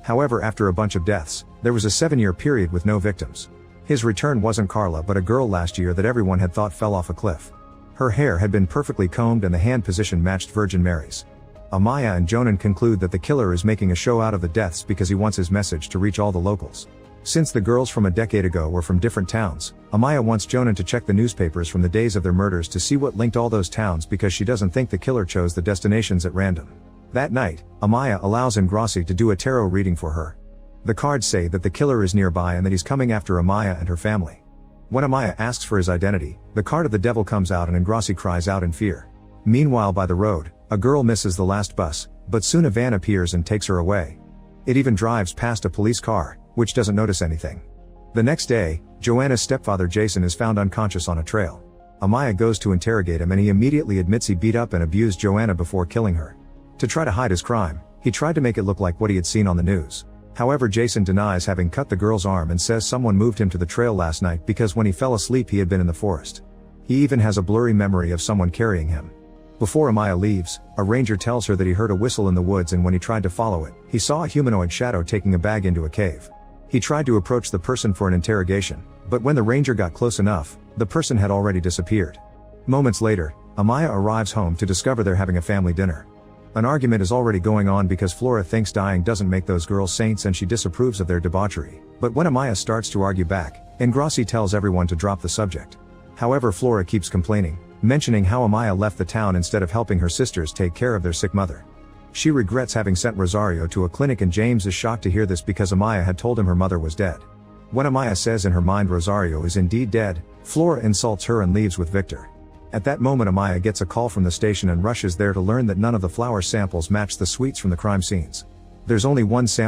However, after a bunch of deaths, there was a 7-year period with no victims. His return wasn't Carla but a girl last year that everyone had thought fell off a cliff. Her hair had been perfectly combed and the hand position matched Virgin Mary's. Amaya and Jonan conclude that the killer is making a show out of the deaths because he wants his message to reach all the locals. Since the girls from a decade ago were from different towns, Amaya wants Jonan to check the newspapers from the days of their murders to see what linked all those towns because she doesn't think the killer chose the destinations at random. That night, Amaya allows Ingrassi to do a tarot reading for her. The cards say that the killer is nearby and that he's coming after Amaya and her family. When Amaya asks for his identity, the card of the devil comes out and Ingrassi cries out in fear. Meanwhile, by the road, a girl misses the last bus, but soon a van appears and takes her away. It even drives past a police car, which doesn't notice anything. The next day, Joanna's stepfather Jason is found unconscious on a trail. Amaya goes to interrogate him and he immediately admits he beat up and abused Joanna before killing her. To try to hide his crime, he tried to make it look like what he had seen on the news. However, Jason denies having cut the girl's arm and says someone moved him to the trail last night because when he fell asleep he had been in the forest. He even has a blurry memory of someone carrying him. Before Amaya leaves, a ranger tells her that he heard a whistle in the woods and when he tried to follow it, he saw a humanoid shadow taking a bag into a cave. He tried to approach the person for an interrogation, but when the ranger got close enough, the person had already disappeared. Moments later, Amaya arrives home to discover they're having a family dinner. An argument is already going on because Flora thinks dying doesn't make those girls saints and she disapproves of their debauchery, but when Amaya starts to argue back, Ingrassi tells everyone to drop the subject. However, Flora keeps complaining, mentioning how Amaya left the town instead of helping her sisters take care of their sick mother. She regrets having sent Rosario to a clinic and James is shocked to hear this because Amaya had told him her mother was dead. When Amaya says in her mind Rosario is indeed dead, Flora insults her and leaves with Victor. At that moment Amaya gets a call from the station and rushes there to learn that none of the flower samples match the sweets from the crime scenes. There's only one sample